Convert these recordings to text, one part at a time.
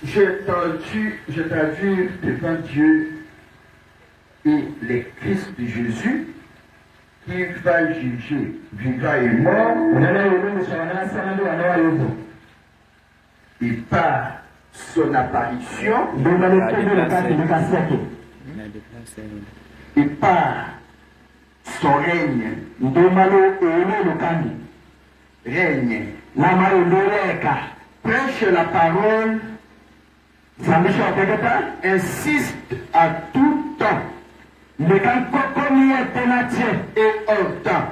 je traduis devant Dieu et les Christ de Jésus qui va juger vivant et mort. Et par son apparition, et par son règne, prêche la parole, insiste à tout temps et hors temps,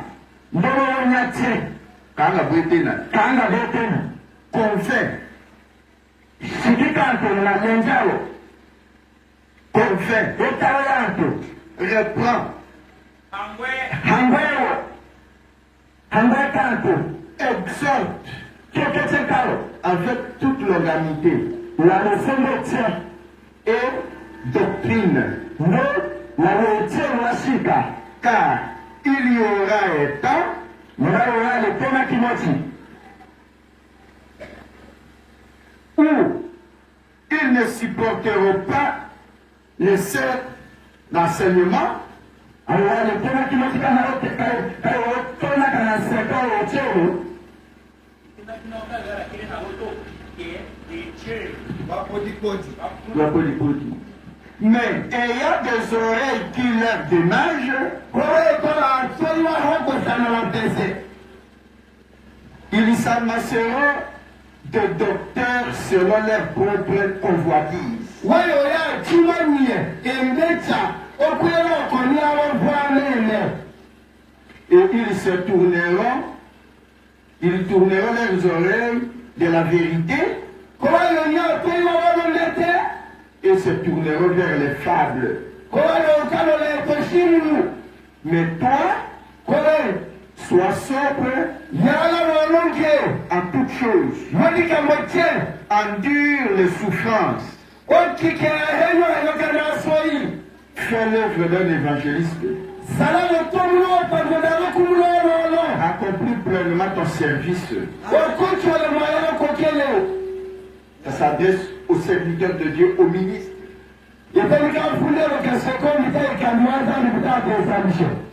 convainc, reprend, exhorte avec toute l'organité et doctrine, car il y aura un temps où ils ne supporteront pas les seuls d'enseignement, mais ayant des oreilles qui leur démagent, ils s'amasseront de docteurs selon leur propre convoitise. Et ils tourneront leurs oreilles de la vérité et se tourneront vers les fables. Mais toi, sois sobre en toutes choses, endure les souffrances, fais l'œuvre d'un évangéliste, accomplis pleinement ton service. Ça s'adresse aux serviteurs de Dieu, aux ministres.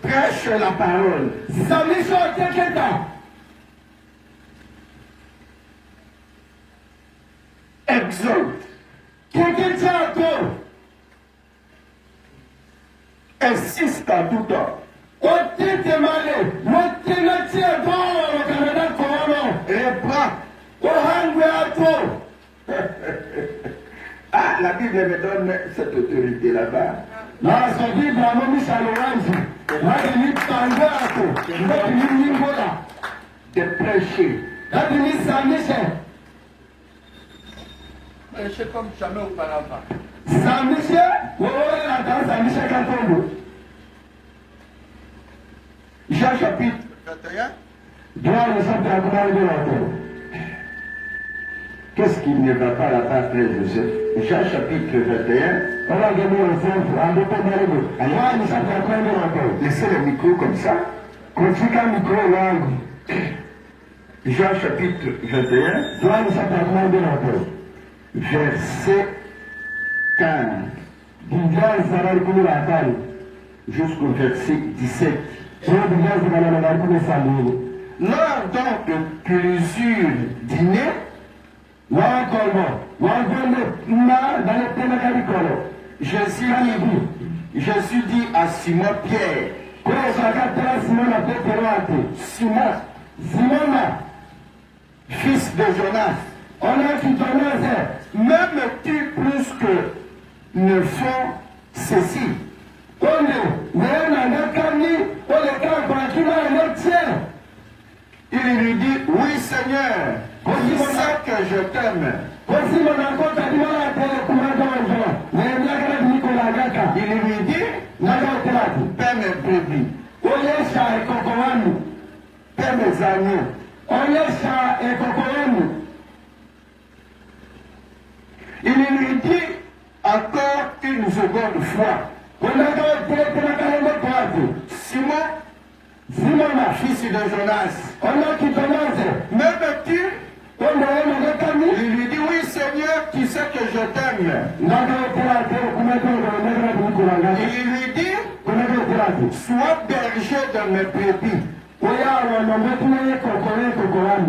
Prêche la parole. Exhorte. Insiste en tout temps. Reprends. Ah, la Bible me donne cette autorité là-bas. De prêcher. Prêcher comme jamais auparavant. Jean chapitre 21. Qu'est-ce qui ne va pas là-bas après Joseph? Jean chapitre 21. Laissez le micro comme ça. Jean chapitre 21. Verset 15. Jusqu'au verset 17. Lors donc plusieurs dîners, Jésus dit à Simon Pierre, Simon, fils de Jonas, m'aimes-tu plus que ne font ceci? Il lui dit, oui Seigneur, tu sais que je t'aime. Il lui dit, paie mes brebis, paie mes agneaux. Il lui dit encore une seconde fois, Simon, fils de Jonas, m'aimes-tu? Il lui dit, oui Seigneur. Seigneur, tu sais que je t'aime. Il lui dit, sois berger de mes brebis.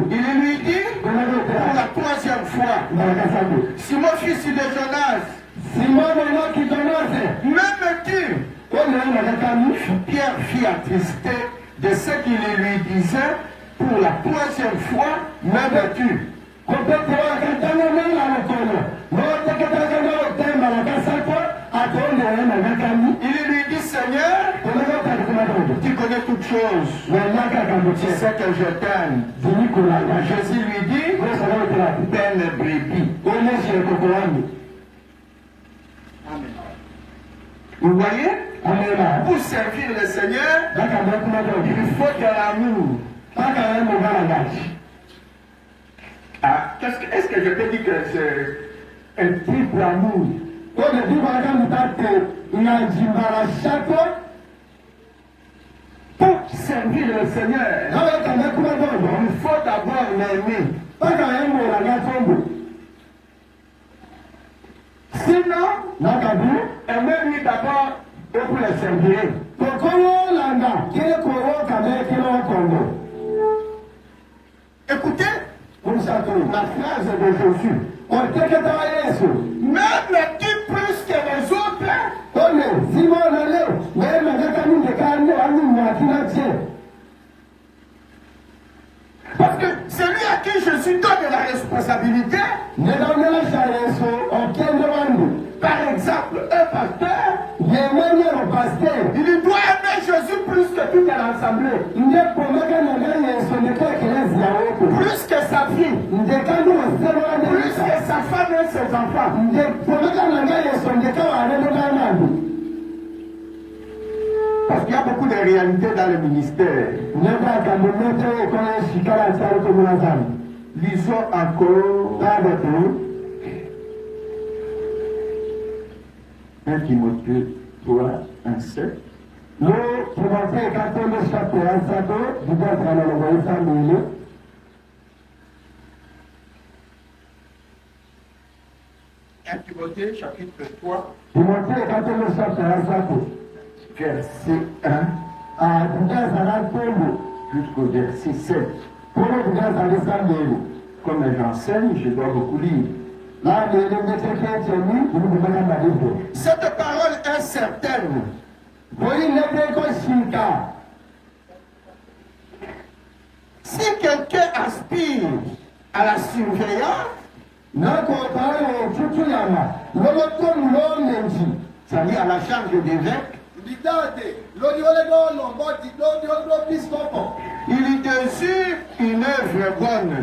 Il lui dit, pour la troisième fois, Simon fils de Jonas, m'aimes-tu? Pierre fit attester de ce qu'il lui disait pour la troisième fois, m'aimes-tu? Il lui dit, Seigneur, tu connais toutes choses. Tu sais que je t'aime. Jésus lui dit, ben les brebis. Amen. Vous voyez? Pour servir le Seigneur, il faut de l'amour. Ah, est-ce que je te dis que c'est un triple amour? Pour servir le Seigneur, il faut d'abord l'aimer. Sinon, aimer-lui d'abord et pour le servir. Écoutez la phrase de Jésus. M'aimes-tu plus que les autres? Parce que celui à qui Jésus donne la responsabilité, par exemple, un pasteur, il doit aimer Jésus plus que toute l'assemblée, plus que sa fille, plus que sa femme et ses enfants. Parce qu'il y a beaucoup de réalités dans le ministère. Lisons encore 1 Timothée 3, 1, 7. Timothée chapitre 3, verset 1 jusqu'au verset 7. Comme j'enseigne, je dois beaucoup lire. Cette parole est certaine. Si quelqu'un aspire à la surveillance, c'est-à-dire à la charge d'évêque, il désire une œuvre bonne.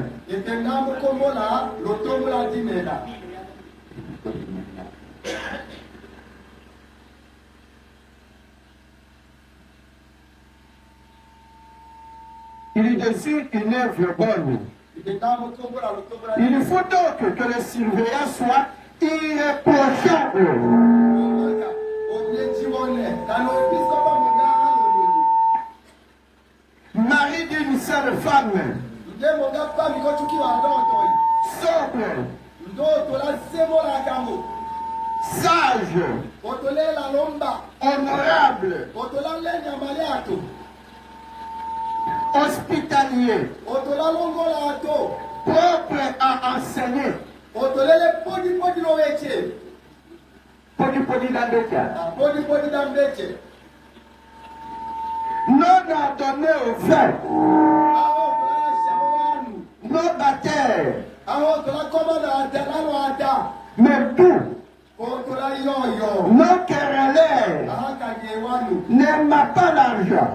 Il désire une œuvre bonne. Il faut donc que le surveillant soit irréprochable. Mari d'une seule femme. Sobre. Sage. Honorable. Hospitalier. Propre à enseigner. Non adonné au fait. Non bataille. Mais tout. Non querelleur. N'aima pas l'argent.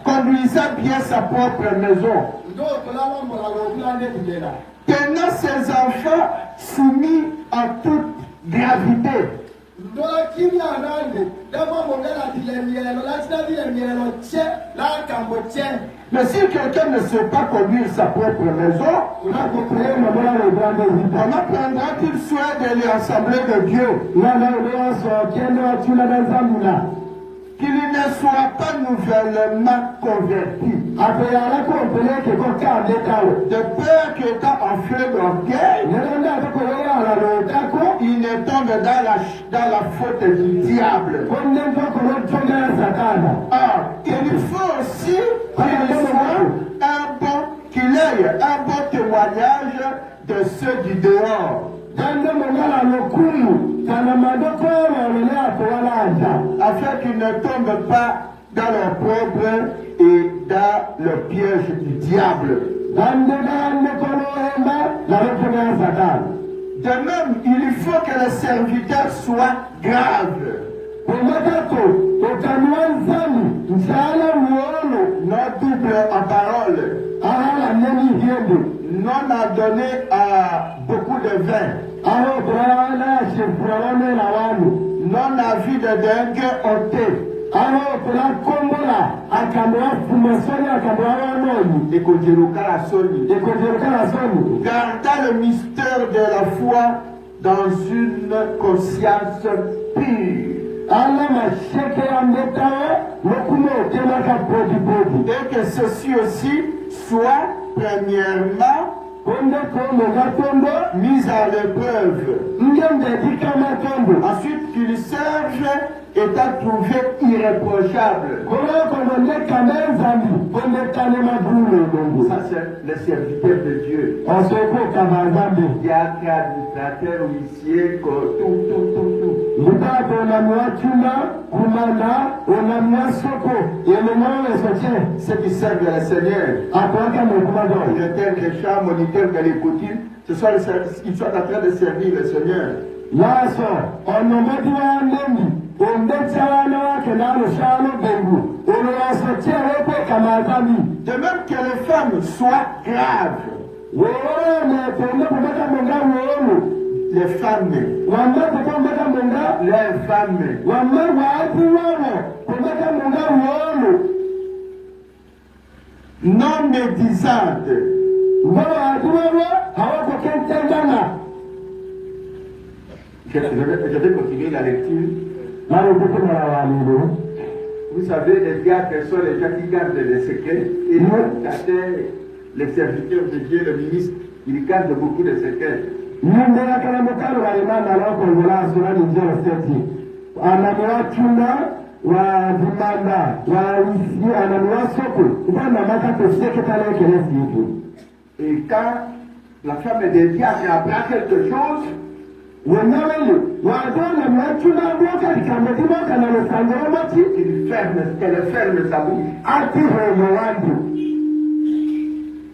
Conduisant bien sa propre maison. Tenant ses enfants soumis à toute gravité. Mais si quelqu'un ne sait pas conduire sa propre maison, on apprendra qu'il soit de l'assemblée de Dieu, qu'il ne soit pas nouvellement converti. De peur qu'étant enflé d'orgueil, il ne tombe dans la faute du diable. Or, il faut aussi qu'il ait un bon témoignage de ceux du dehors. Afin qu'ils ne tombent pas dans leur propre et dans le piège du diable. De même, il faut que le serviteur soit grave. Non double en parole. Non adonné à beaucoup de vin. Non avis de dingue ôté. Gardant le mystère de la foi dans une conscience pure. Et que ceci aussi soit premièrement mis à l'épreuve. Ensuite qu'il serve étant trouvé irréprochable. Ça c'est le serviteur de Dieu. Diacre, administrateur, huissier, tout. Ceux qui servent le Seigneur, directeur des chats, moniteur de l'écoutine, ils sont en train de servir le Seigneur. De même que les femmes soient graves. Les femmes. Non médisantes. Je vais continuer la lecture. Vous savez, les diacres sont les gens qui gardent les secrets. Et les serviteurs de Dieu, le ministre, il garde beaucoup de secrets. Et quand la femme des diacres apprend quelque chose, qu'elle ferme sa bouche.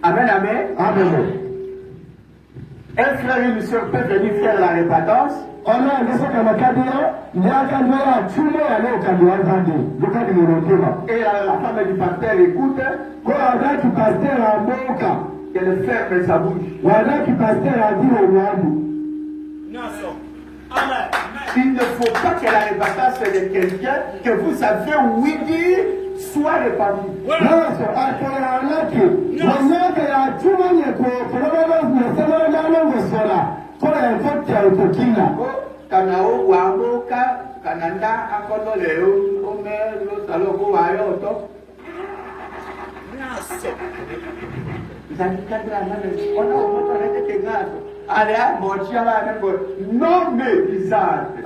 Amen, amen. Un frère et une soeur peuvent venir faire la répétence. Et la femme du pasteur écoute. Qu'elle ferme sa bouche. Il ne faut pas que la répétence de quelqu'un que vous savez oui dire soit répandue. Kanao wamoka kananda akono leo ome lo saloko wayo to. Non médisante.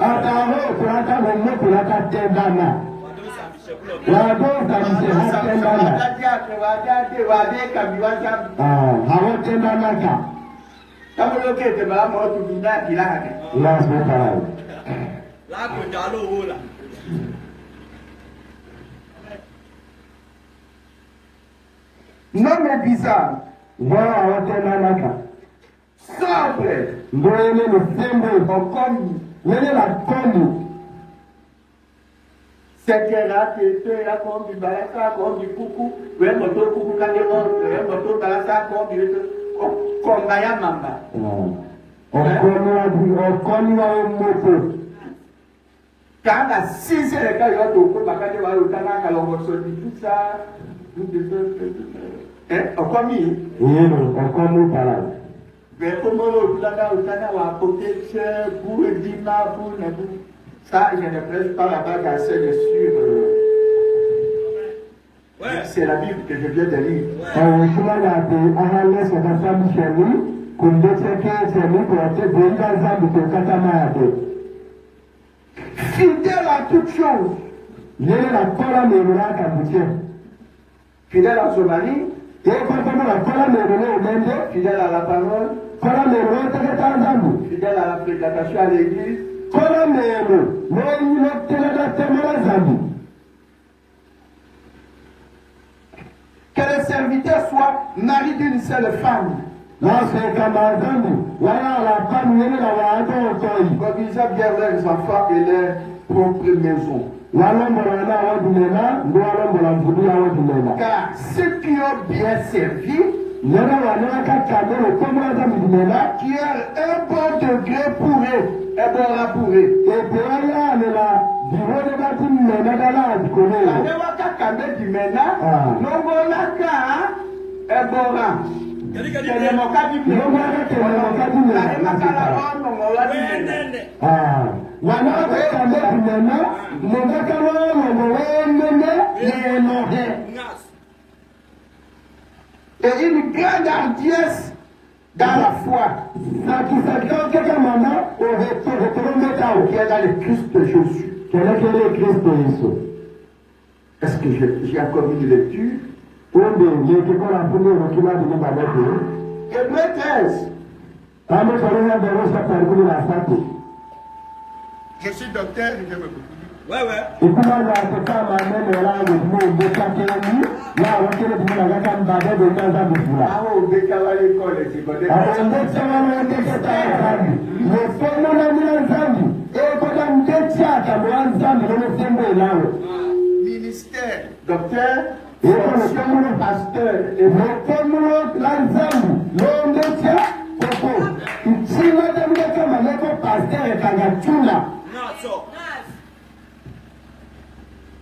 Non médisante. Sobre. Sekera kete ya kombi balasa kombi kuku wemoto kuku kanemo wemoto balasa kombi komba ya mamba. Kanga sisi leka yoto ko bakade wa utana kalongo sodi tout ça. Okomi. Okomi para. Comment utana wa protection pour dima pour nebu. Ça, je ne presse pas la bague assez de suivre C'est la Bible que je viens de lire. Fidèle à toutes choses. Fidèle à son mari. Fidèle à la parole. Fidèle à la fréquentation à l'église. Que le serviteur soit mari d'une seule femme. Conduisant bien leurs enfants et leur propre maison. Car ceux qui ont bien servi, qui ont un bon degré pour eux, un bon rang pour eux. Et une grande hardiesse dans la foi qui est dans le Christ Jésus. Est-ce que j'ai encore une lecture? Hébreux 13. Je suis docteur et je me coupe. Ouais. Ministère, docteur, pasteur, et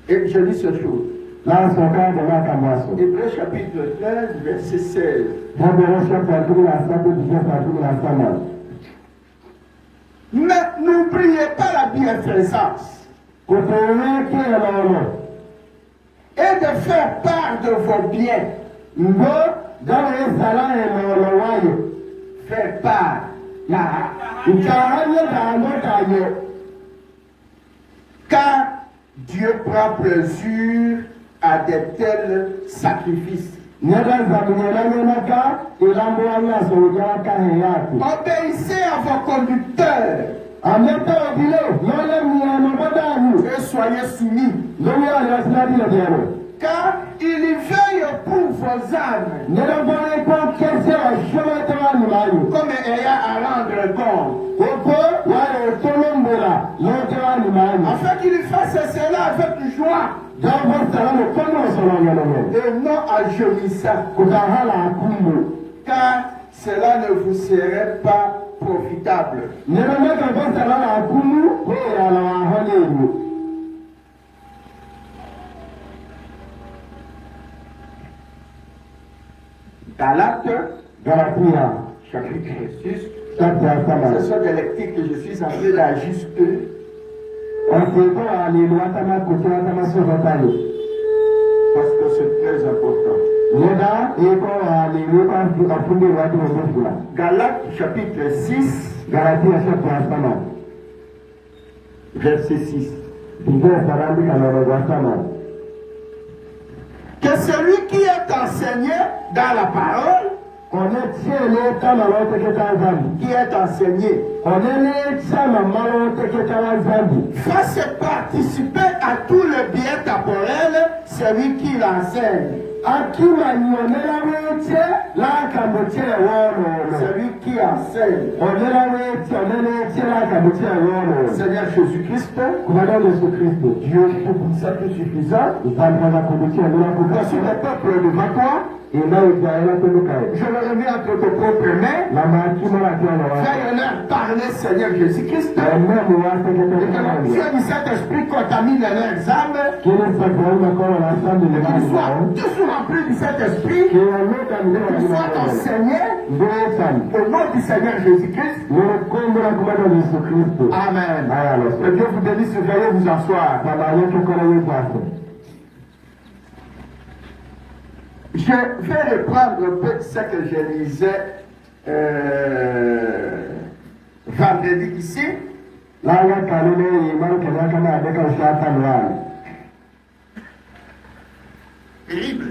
et je lis ce jour. Hébreux chapitre 13, verset 16. Mais n'oubliez pas la bienfaisance et de faire part de vos biens. Faire part. Car Dieu prend plaisir à de tels sacrifices. Obéissez à vos conducteurs et soyez soumis. Car il y veille pour vos âmes comme ayant à rendre compte. Afin qu'il fasse cela avec joie et non en gémissant, car cela ne vous serait pas profitable. Galatia, chapitre 6. Ce sont des lectures que je suis en train d'ajuster. Parce que c'est très important. Galates chapitre 6. Verset 6. Que celui qui est enseigné dans la parole, qui est enseigné, fasse participer à tout le bien temporel celui qui l'enseigne. Celui qui enseigne. Seigneur Jésus-Christ, Dieu Tout-Puissant, tout suffisant, voici le peuple devant toi. Je le remets entre tes propres mains. Fais-leur parler, Seigneur Jésus-Christ. Et que Dieu du Saint-Esprit contamine leurs âmes. Qu'ils soient tous remplis du Saint-Esprit. Qu'ils soient enseignés au nom du Seigneur Jésus-Christ. Amen. Que Dieu vous bénisse, veuillez vous asseoir. Je vais reprendre un peu ce que je lisais vendredi ici. Terrible.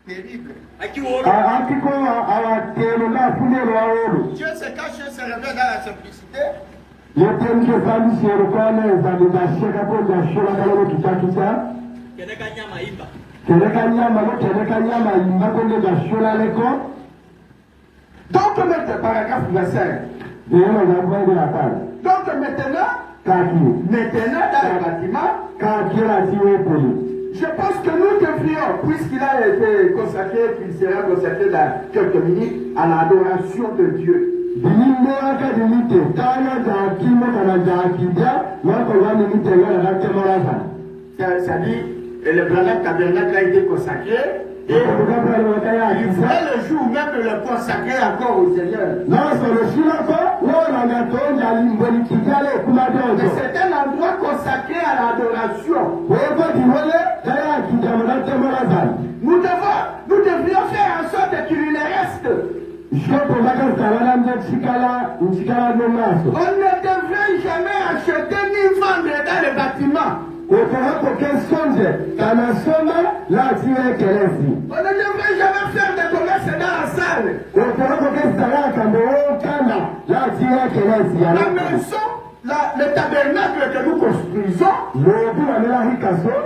Terrible. Dieu se cache et se révèle dans la simplicité. Donc maintenant, paragraphe 25. Donc maintenant, dans le bâtiment, je pense que nous devrions, puisqu'il a été consacré, qu'il sera consacré dans quelques minutes, à l'adoration de Dieu. C'est-à-dire, le planète tabernacle a été consacré. Et il voulait le jour même de le consacrer encore au Seigneur. Et c'est un endroit consacré à l'adoration. Nous devrions faire en sorte qu'il ne reste. On ne devrait jamais acheter ni vendre dans le bâtiment. On ne devrait jamais faire de commerce dans la salle. La maison, le tabernacle que nous construisons,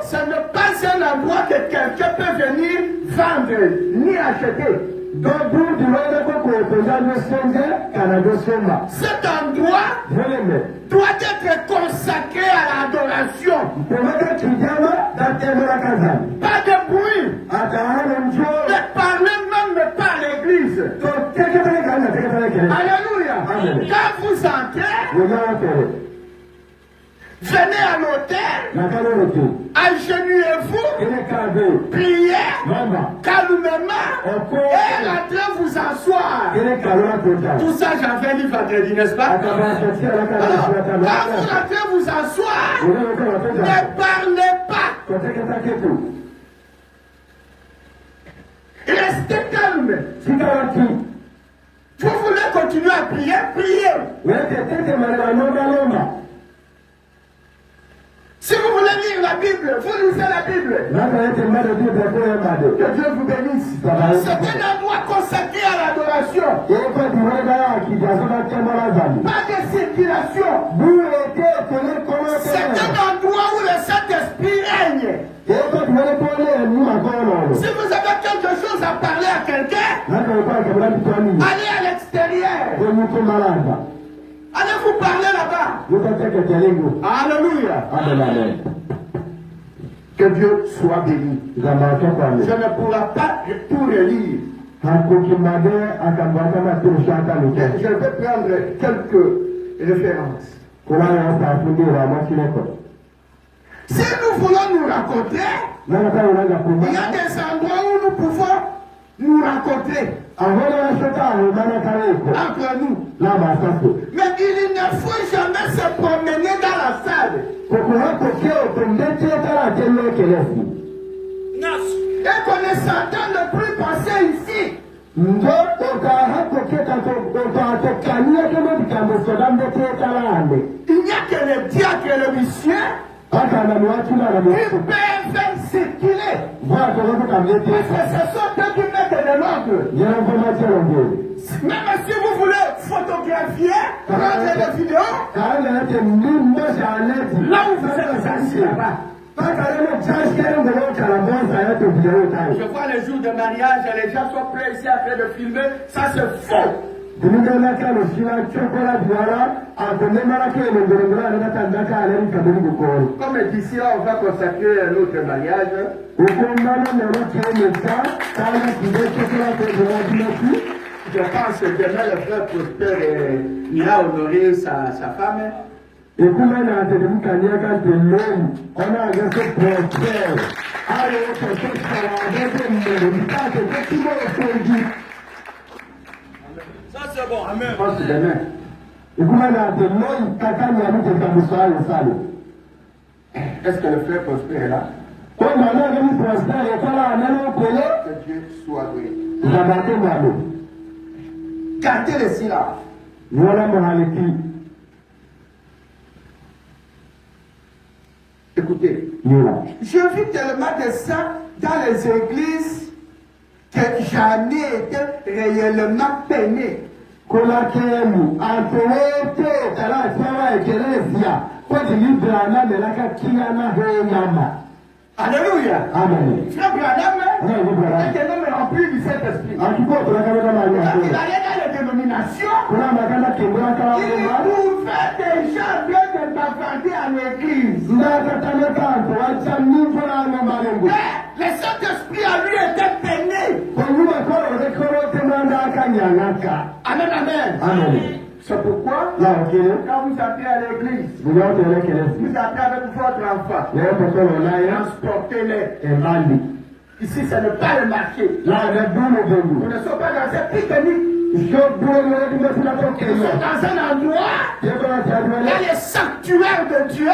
ce n'est pas un endroit que quelqu'un peut venir vendre ni acheter. Cet endroit doit être consacré à l'adoration. Pas de bruit. Ne parlez même pas à l'église. Alléluia. Quand vous entrez, venez à l'hôtel, agenouillez-vous, priez calmement et rentrez vous asseoir. Tout ça, j'avais lu vendredi, n'est-ce pas? Quand vous rentrez vous asseoir, ne parlez pas. Restez calme. Vous voulez continuer à prier? Priez. Si vous voulez lire la Bible, vous lisez la Bible. Que Dieu vous bénisse. C'est un endroit consacré à l'adoration. Pas de circulation. C'est un endroit où le Saint-Esprit règne. Si vous avez quelque chose à parler à quelqu'un, allez à l'extérieur. Allez vous parler là-bas. Alléluia. Amen. Que Dieu soit béni. Je ne pourrai pas tout relire. Je vais prendre quelques références. Si nous voulons nous rencontrer, il y a des endroits où nous pouvons nous rencontrer entre nous. Mais il ne faut jamais se promener dans la salle. Et qu'on ne s'entend ne plus passer ici. Il n'y a que le diable et le monsieur qui peuvent circuler. Parce que ce sont eux qui mettent de l'ordre. Même si vous voulez photographier, prendre des vidéos, là où vous êtes assis là-bas. Je vois les jours de mariage, les gens sont prêts ici après de filmer, ça c'est faux. Comme d'ici là, on va consacrer un autre mariage. Je pense que demain le frère Prosper ira honorer sa femme. Ça c'est bon, amen. Je pense que demain. Est-ce que le frère Prosper est là? Que Dieu soit loué. Gardez le silence. Écoutez, je vis tellement de ça dans les églises que j'en ai été réellement peiné. Alléluia. Amen. Frère Branham est un homme rempli du Saint-Esprit. Il allait dans les dénominations. Il pouvait déjà bien de bavarder à l'église. Mais le Saint-Esprit à lui était peiné. Amen, amen. Amen. C'est pourquoi, quand vous appelez à l'église, vous appelez avec votre enfant, transportez-les. Ici, ce n'est pas le marché. Nous ne sommes pas dans cette technique. Nous sommes dans un endroit, dans les sanctuaires de Dieu,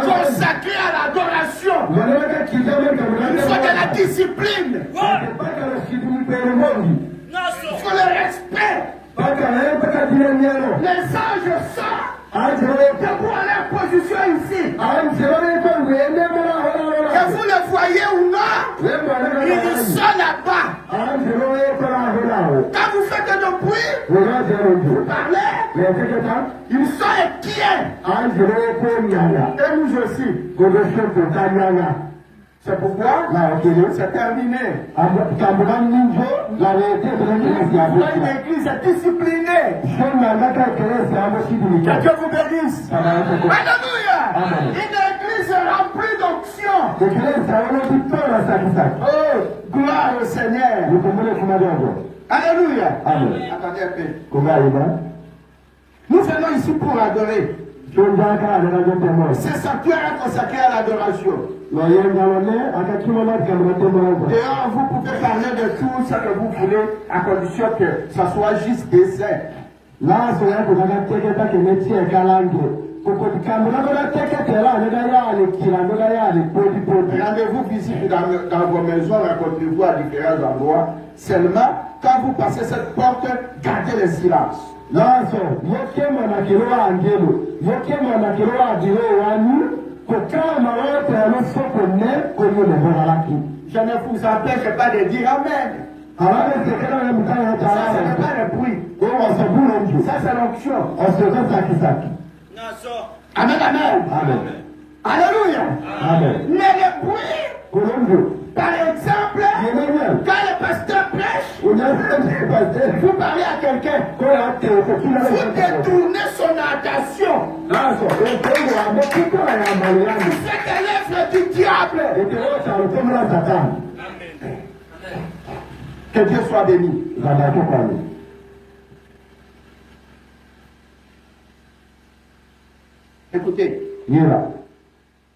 consacrés à l'adoration. Il faut de la discipline. Il faut le respect. Les anges sortent debout à leur position ici. Que vous le voyez ou non, ils sont là-bas. Quand vous faites de bruit, vous parlez, ils sont inquiets. Et nous aussi. C'est pourquoi c'est terminé. Une église est disciplinée. Que Dieu vous bénisse. Alléluia. Une église remplie d'onction. Oh, gloire au Seigneur. Alléluia. Attendez un peu. Nous venons ici pour adorer. Ce sanctuaire est consacré à l'adoration. D'ailleurs, vous pouvez parler de tout ce que vous voulez, à condition que ça soit juste des airs. Rendez-vous visite dans vos maisons, rencontrez-vous à différents endroits. Seulement, quand vous passez cette porte, gardez le silence. Je ne vous empêche pas de dire Amen. Ça, ce n'est pas le bruit. Ça, c'est l'onction. Amen, amen. Alléluia. Mais le bruit, par exemple, quand le pasteur prêche, vous parlez à quelqu'un, vous détournez son attention. Vous faites l'œuvre du diable. Que Dieu soit béni. Écoutez,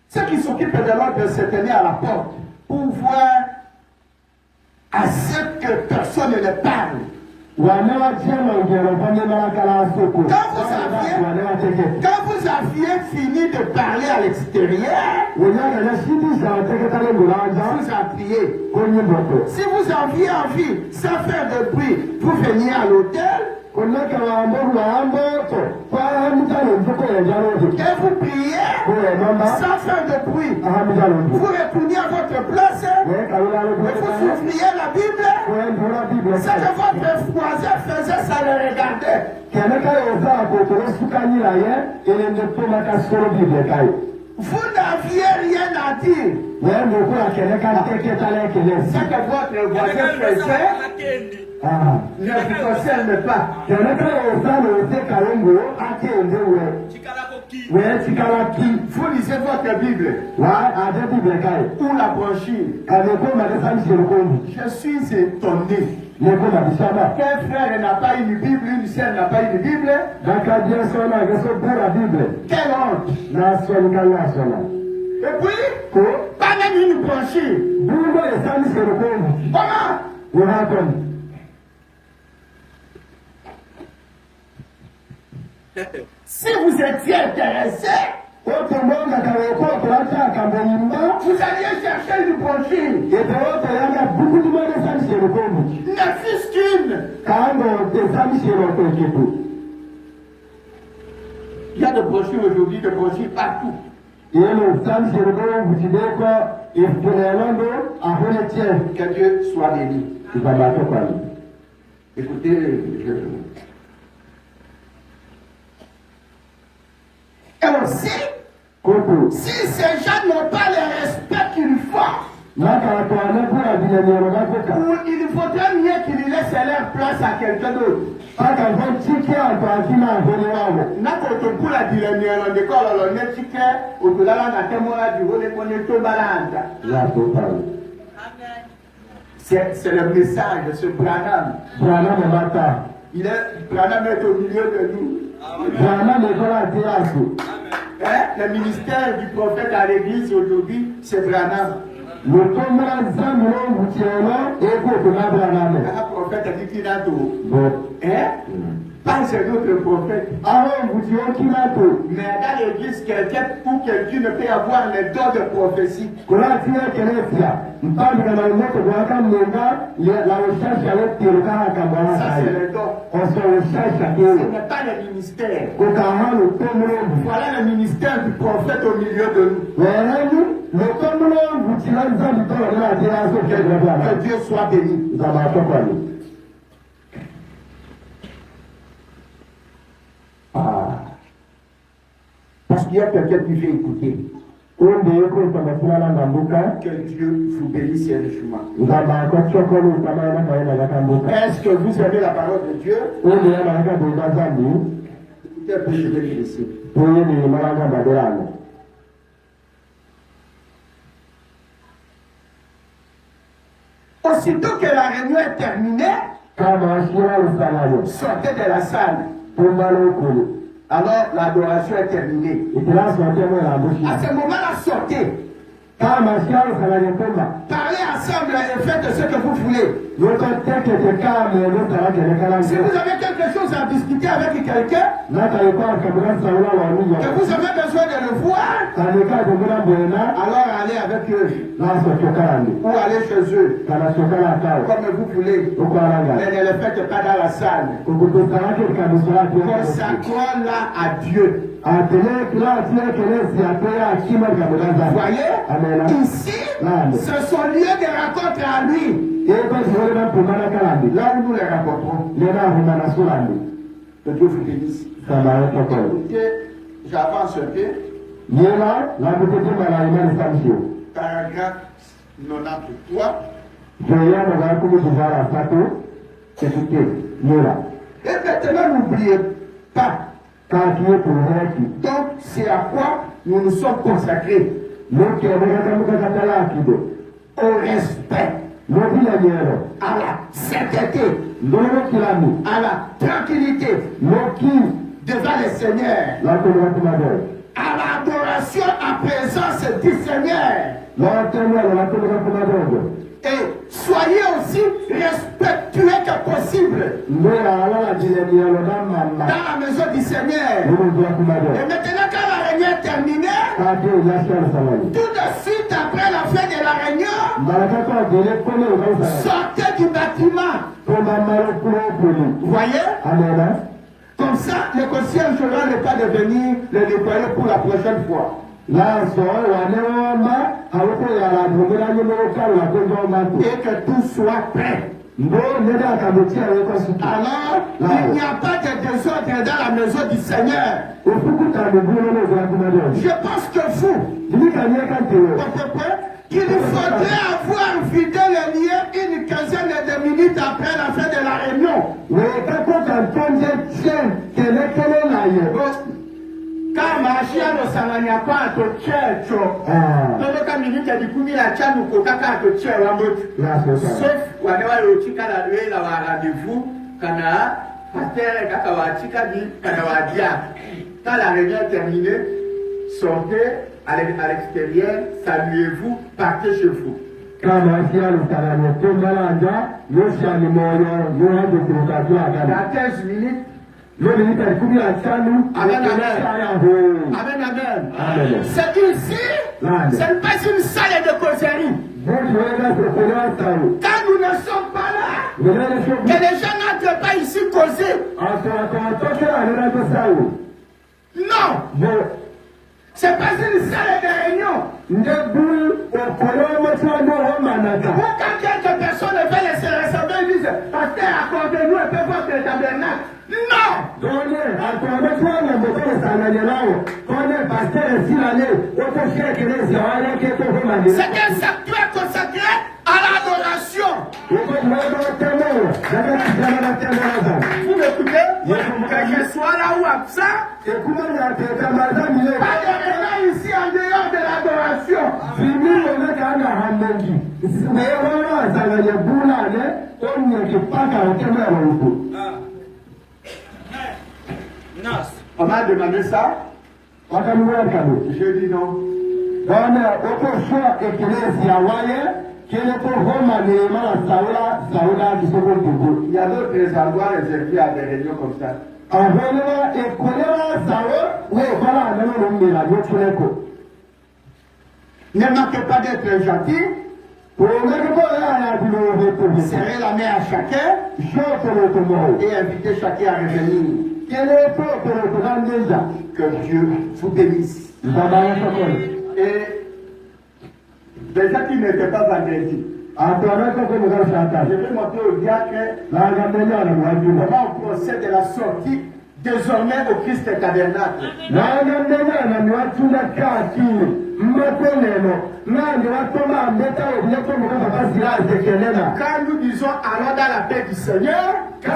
ceux qui s'occupent de l'ordre se tenaient à la porte pour voir à ce que personne ne parle. Quand vous aviez fini de parler à l'extérieur, vous entriez. Si vous aviez envie, sans faire de bruit, vous veniez à l'hôtel. Et vous priez sans faire de bruit. Vous retourniez à votre place et vous ouvriez la Bible. Ce que votre voisin faisait, ça le regardait. Vous n'aviez rien à dire. Ce que votre voisin faisait ne vous concerne pas. Vous lisez votre Bible ou la brochure. Je suis étonné. Quel frère n'a pas une Bible, une sœur n'a pas une Bible? Quelle honte! Et puis, pas même une brochure. Comment? Si vous étiez intéressé, Vous alliez chercher une brochure. Ne fût-ce qu'une. Il y a des brochures aujourd'hui, des brochures partout. Que Dieu soit béni. Écoutez, et aussi, si ces gens n'ont pas le respect qu'il faut, il faudrait mieux qu'ils laissent leur place à quelqu'un d'autre. C'est le message de ce Branham. Branham est au milieu de nous. Le ministère du prophète à l'église aujourd'hui, c'est Branham. Le prophète a dit qu'il a tout. Pas un autre prophète. Mais dans l'église, quelqu'un ou quelqu'un ne peut avoir les dons de prophétie. Ça, c'est le don. Ce n'est pas le ministère. Voilà le ministère du prophète au milieu de nous. Que Dieu soit béni. Parce qu'il y a quelqu'un qui veut écouter. Que Dieu vous bénisse richement. Est-ce que vous aimez la parole de Dieu? Écoutez un peu, je vais vous laisser. Aussitôt que la réunion est terminée, sortez de la salle. Alors l'adoration est terminée. À ce moment-là, sortez. Parlez ensemble et faites ce que vous voulez. Si vous avez quelque chose à discuter avec quelqu'un, que vous avez besoin de le voir, alors allez avec eux. Ou allez chez eux. Comme vous voulez. Mais ne le faites pas dans la salle. Consacrons-la à Dieu. Voyez, ici, ce sont lieux de rencontre à lui. Là où nous les rencontrons. Que Dieu vous bénisse. Écoutez, j'avance un peu. Paragraphe 93. Et maintenant, n'oubliez pas. Donc, c'est à quoi nous nous sommes consacrés. Au respect, à la sainteté, à la tranquillité devant le Seigneur, à l'adoration en présence du Seigneur. Et soyez aussi respectueux que possible dans la maison du Seigneur. Et maintenant, quand la réunion est terminée, tout de suite après la fin de la réunion, sortez du bâtiment. Vous voyez? Comme ça, le concierge n'aura le pas de venir le déployer pour la prochaine fois. Et que tout soit prêt. Alors, il n'y a pas de désordre dans la maison du Seigneur. Je pense que vous, qu'il faudrait avoir vidé le lieu une quinzaine de minutes après la fin de la réunion. Kama ashiano sanganya pato checho. Todo kaminita dikumi la chanu kokaka to chewa motu. Sauf wale wale uchika la lue la wa rendez-vous kana pasteur kaka wa chika di kana wa dia. Quand la réunion est terminée, sortez à l'extérieur, saluez-vous, partez chez vous. Dans 15 minutes, Amen, amen. C'est ici, ce n'est pas une salle de causerie. Quand nous ne sommes pas là, que les gens n'entrent pas ici causer. Non. C'est pas une salle de réunion. Quand quelques personnes veulent se rassembler, ils disent, pasteur, accordez-nous un peu votre tabernacle. Non! C'est un sanctuaire consacré à l'adoration. Vous m'écoutez? Que je sois là ou absent, pas de réunion ici en dehors de l'adoration. On m'a demandé ça. Je dis non. Il y a d'autres endroits réservés à des réunions comme ça. Ne manquez pas d'être gentil. Serrez la main à chacun et invitez chacun à revenir. Que Dieu vous bénisse. Et déjà qui n'était pas vendredi, je vais montrer au diacre comment on procède de la sortie désormais au Christ tabernacle. Quand nous disons allons dans la paix du Seigneur, et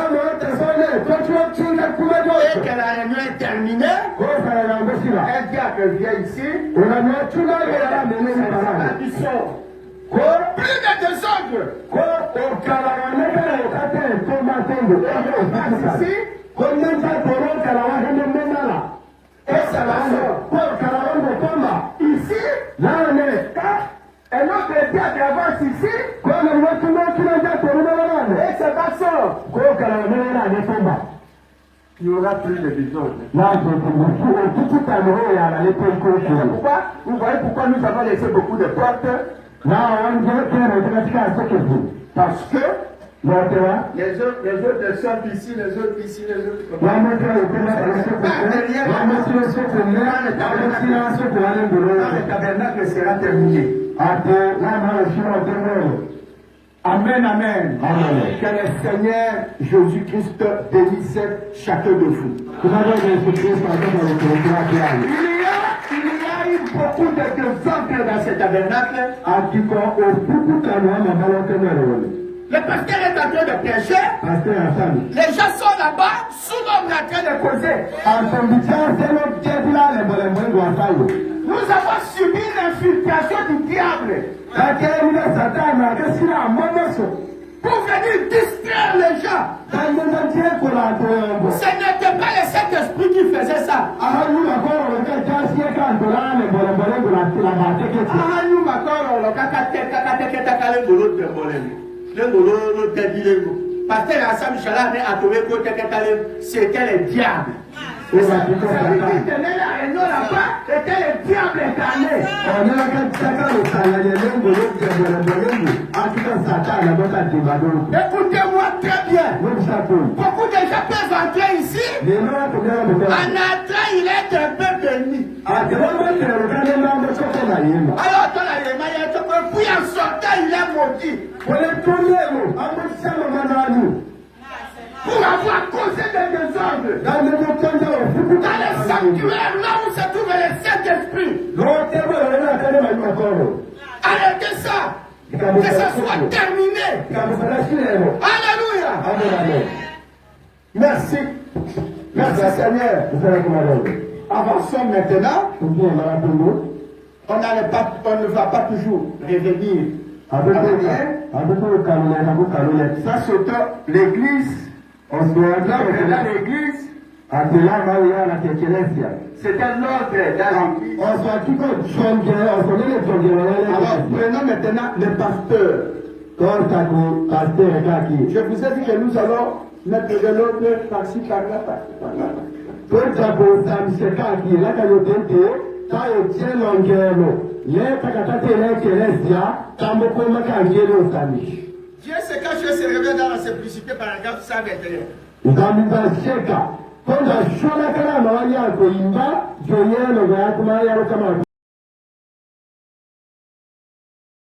que la réunion est terminée, un diacre vient ici, plus de désordre. Ici, ici, un autre diable avance ici, et c'est pas ça. Il n'y aura plus de désordre. Vous voyez pourquoi nous avons laissé beaucoup de portes? Parce que les autres sortent ici, les autres ici, les autres comme ça. Le tabernacle sera terminé. Amen, amen. Que le Seigneur Jésus-Christ bénisse chacun de vous. Il y a eu beaucoup de désordre dans ce tabernacle. Le pasteur est en train de prêcher. Les gens sont là-bas, sous l'homme en train de causer. Nous avons subi l'infiltration du diable pour venir distraire les gens. Ce n'était pas le Saint-Esprit qui faisait ça. C'était le diable. Celui qui tenait la réunion là-bas était le diable incarné. Écoutez-moi très bien. Beaucoup de gens peuvent entrer ici. En entrant, il est un peu béni. Alors, puis en sortant, il est maudit. Pour avoir causé des désordres. Dans le sanctuaire, là où se trouve le Saint-Esprit. Arrêtez ça. Que ça soit terminé. Alléluia. Merci. Merci Seigneur. Avançons maintenant. On ne va pas toujours revenir. Ça c'est l'église. On se doit dans l'église. C'était l'ordre dans l'église. Alors prenons maintenant le pasteur. Je vous ai dit que nous allons na develope taxi karla pour jabo samseka ki la ka yodente ta yo tielo ngelo le takatate le kelezia tambo ko makangelo sami Dieu se cache et se révèle dans la simplicité, paragraphe 121. Ngamida sheka konda shona kana mawanya ko imba joyeno ga kuma yaro kama